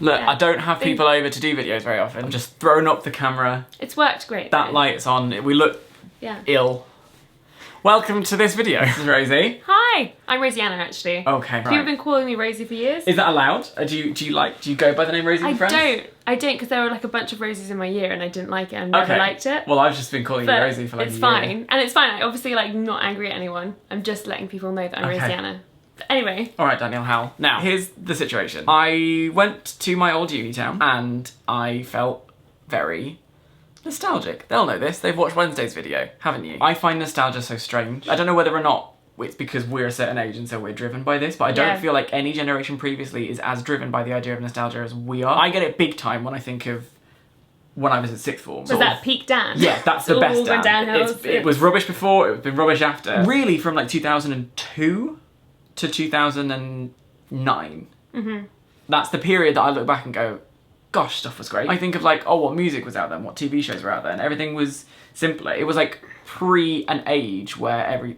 Look, I don't have people over to do videos very often. I'm just throwing up the camera. It's worked great. That light's on. We look ill. Welcome to this video. This is Rosie. Hi, I'm Rosianna actually. Okay, right. People have been calling me Rosie for years. Is that allowed? Do you go by the name Rosie with friends? I don't because there were like a bunch of Rosies in my year and I didn't like it and never liked it. Well, I've just been calling you Rosie for like a year. It's fine. And it's fine. I'm obviously like not angry at anyone. I'm just letting people know that I'm Rosianna. But anyway. Alright, Daniel Howell. Now, here's the situation. I went to my old uni town and I felt very nostalgic. They'll know this. They've watched Wednesday's video, haven't you? I find nostalgia so strange. I don't know whether or not it's because we're a certain age and so we're driven by this, but I don't feel like any generation previously is as driven by the idea of nostalgia as we are. I get it big time when I think of when I was at sixth form. Was that peak Dan? Yeah, that's the best Dan. It was rubbish before, it's been rubbish after. Really from like 2002 to 2009. Mm-hmm. That's the period that I look back and go, gosh, stuff was great. I think of like, oh, what music was out then, what TV shows were out then. Everything was simpler. It was like pre an age where oh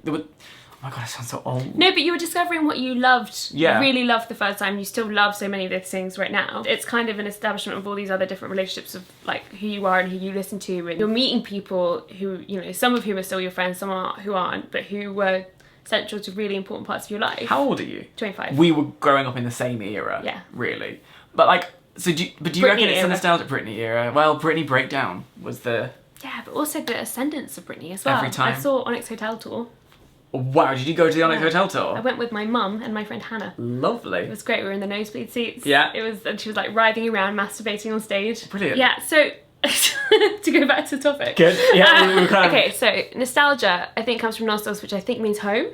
my god, I sound so old. No, but you were discovering what you loved. Yeah. You really loved the first time. You still love so many of those things right now. It's kind of an establishment of all these other different relationships of like who you are and who you listen to. And you're meeting people who, you know, some of whom are still your friends, some who aren't, but who were central to really important parts of your life. How old are you? 25. We were growing up in the same era. Yeah. Really. But like, do you reckon it's a nostalgic Britney era? Well, Britney Breakdown was the... Yeah, but also the ascendance of Britney as well. Every time. I saw Onyx Hotel tour. Wow, did you go to the Onyx Hotel tour? I went with my mum and my friend Hannah. Lovely. It was great. We were in the nosebleed seats. Yeah. And she was like writhing around, masturbating on stage. Brilliant. Yeah, so to go back to the topic. Good. Yeah, we were kind of... Okay, so nostalgia, I think, comes from nostos, which I think means home.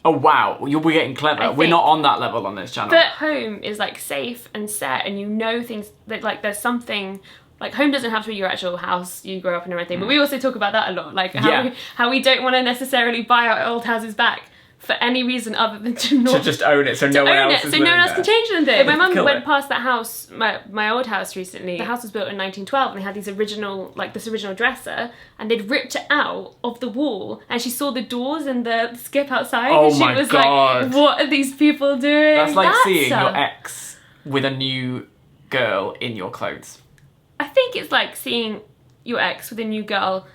Oh wow, we're getting clever. We're not on that level on this channel. But home is like safe and set and you know things that like there's something, like home doesn't have to be your actual house you grow up in or anything, but we also talk about that a lot, like how we don't want to necessarily buy our old houses back for any reason other than to just own it so no one else is living there. So no one else can change anything. My mum went past that house, my old house recently. The house was built in 1912 and they had these original, like this original dresser, and they'd ripped it out of the wall and she saw the doors and the skip outside and she was like, what are these people doing? That's like seeing your ex with a new girl in your clothes. I think it's like seeing your ex with a new girl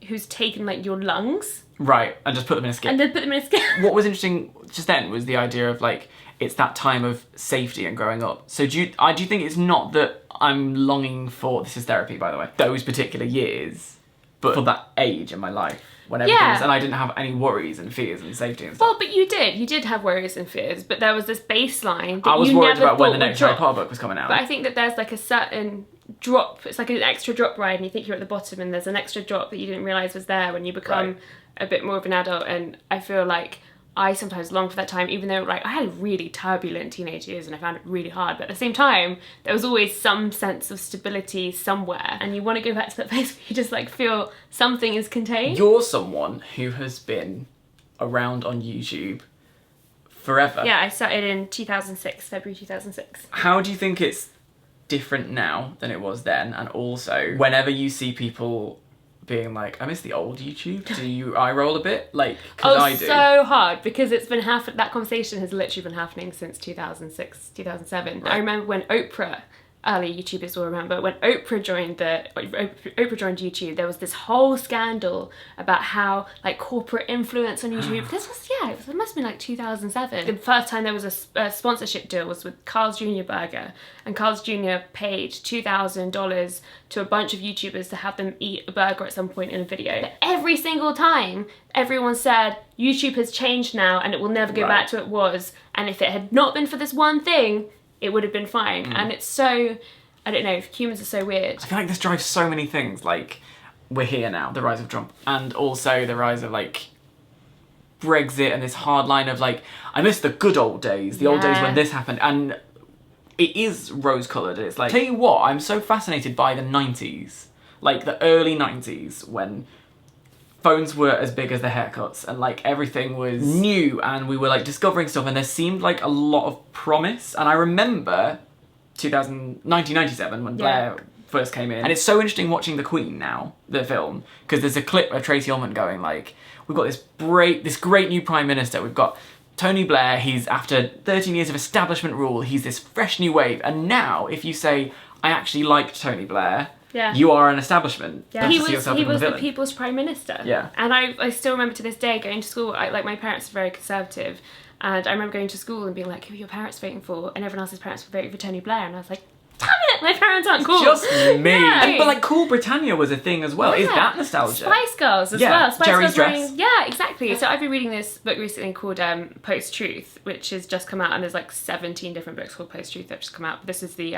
who's taken like your lungs. Right, and just put them in a skip. And then put them in a skip. What was interesting just then was the idea of like, it's that time of safety and growing up. So do you think it's not that I'm longing for, this is therapy by the way, those particular years, but for that age in my life when everything was, and I didn't have any worries and fears and safety and stuff. Well, but you did have worries and fears, but there was this baseline that I was you worried never about when the thought next would Harry drop. Potter book was coming out. But I think that there's like a certain drop, it's like an extra drop ride and you think you're at the bottom and there's an extra drop that you didn't realise was there when you become a bit more of an adult. And I feel like I sometimes long for that time, even though like I had really turbulent teenage years and I found it really hard, but at the same time there was always some sense of stability somewhere and you want to go back to that place where you just like feel something is contained. You're someone who has been around on YouTube forever. Yeah, I started in 2006, February 2006. How do you think it's different now than it was then? And also, whenever you see people being like, I miss the old YouTube, do you eye roll a bit? Like, cause I do. So hard, because it's been that conversation has literally been happening since 2006, 2007. Right. I remember when Oprah, early YouTubers will remember, when Oprah joined YouTube, there was this whole scandal about how like corporate influence on YouTube. It must have been like 2007. The first time there was a sponsorship deal was with Carl's Jr. Burger, and Carl's Jr. paid $2,000 to a bunch of YouTubers to have them eat a burger at some point in a video. But every single time, everyone said YouTube has changed now and it will never go back to what it was. And if it had not been for this one thing, it would have been fine. And it's so, I don't know, humans are so weird. I feel like this drives so many things, like, we're here now, the rise of Trump, and also the rise of, like, Brexit and this hard line of, like, I miss the good old days, the old days when this happened, and it is rose-coloured. It's like, tell you what, I'm so fascinated by the 90s, like, the early 90s, when phones were as big as the haircuts and like everything was new and we were like discovering stuff and there seemed like a lot of promise. And I remember 1997 when Blair first came in, and it's so interesting watching The Queen now, the film, because there's a clip of Tracy Ullman going like, we've got this great new Prime Minister, we've got Tony Blair, he's after 13 years of establishment rule, he's this fresh new wave. And now, if you say, I actually liked Tony Blair, you are an establishment. Yeah. He was the people's prime minister. Yeah. And I still remember to this day going to school, my parents are very conservative, and I remember going to school and being like, who are your parents voting for? And everyone else's parents were voting for Tony Blair, and I was like, damn it, my parents aren't cool. Just me. Yeah. But like Cool Britannia was a thing as well. Is that nostalgia? Spice Girls as well. Spice Jerry's Girls dress. Yeah, exactly. So I've been reading this book recently called Post-Truth, which has just come out, and there's like 17 different books called Post-Truth that have just come out. This is the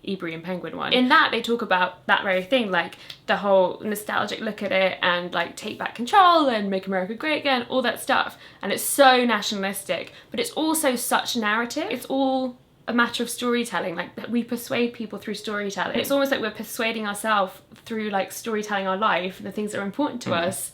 Ebury and Penguin one. In that, they talk about that very thing, like the whole nostalgic look at it, and like take back control and make America great again, all that stuff. And it's so nationalistic, but it's also such narrative. It's all a matter of storytelling. Like, we persuade people through storytelling. It's almost like we're persuading ourselves through like storytelling our life and the things that are important to us,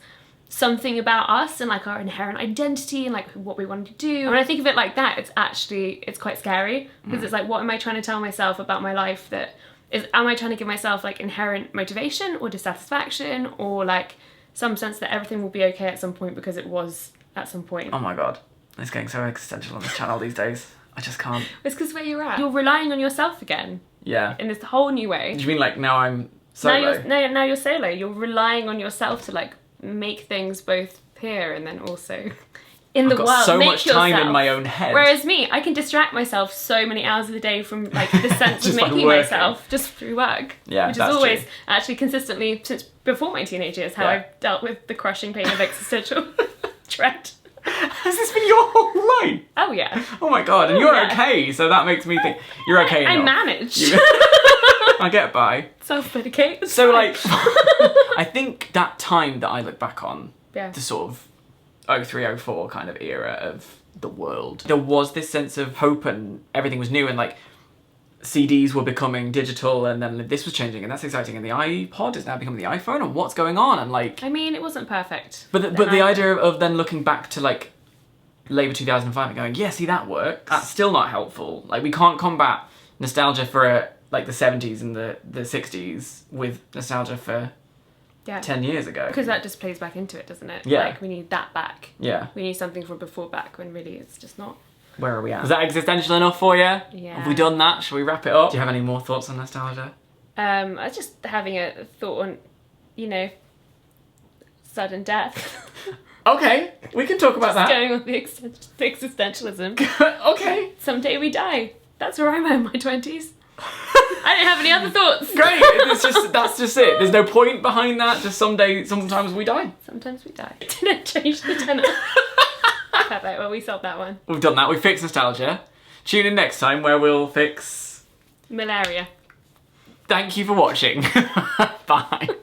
something about us and like our inherent identity and like what we want to do. And when I think of it like that, it's quite scary, because it's like, what am I trying to tell myself about my life? Am I trying to give myself like inherent motivation or dissatisfaction, or like some sense that everything will be okay at some point because it was at some point? Oh my god, it's getting so existential on this channel these days. I just can't. It's because where you're at, you're relying on yourself again. Yeah. In this whole new way. Do you mean like now I'm solo? Now you're solo. You're relying on yourself to like make things both here and then also in the world. I've got so make much time yourself. in my own head. Whereas me, I can distract myself so many hours of the day from like the sense of Just by making working. myself just through work. Yeah, which is that's always true. actually consistently since before my teenage years how Yeah. I've dealt with the crushing pain of existential dread. Has this been your whole life? Oh yeah. Oh my god, and you're yeah. okay, so that makes me think you're okay I enough. managed. I get by. Self-medicate. So like, I think that time that I look back on, Yeah. the sort of 03, 04 kind of era of the world, there was this sense of hope and everything was new, and like CDs were becoming digital, and then this was changing, and that's exciting, and the iPod is now becoming the iPhone, and what's going on, and like... I mean, it wasn't perfect. But the idea of then looking back to like Labour 2005 and going, yeah, see, that works. That's still not helpful. Like, we can't combat nostalgia for like the 70s and the 60s with nostalgia for 10 years ago. Because that just plays back into it, doesn't it? Yeah. Like, we need that back. Yeah. We need something from before back, when really it's just not. Where are we at? Is that existential enough for you? Yeah. Have we done that? Shall we wrap it up? Do you have any more thoughts on nostalgia? I was just having a thought on, sudden death. Okay, we can talk about that. Going on the existentialism. Okay. Someday we die. That's where I'm at in my 20s. I don't have any other thoughts. Great. That's just it. There's no point behind that. Just sometimes we die. Sometimes we die. Didn't change the tenor. Perfect. Well, we solved that one. We've done that. We fixed nostalgia. Tune in next time where we'll fix Malaria. Thank you for watching. Bye.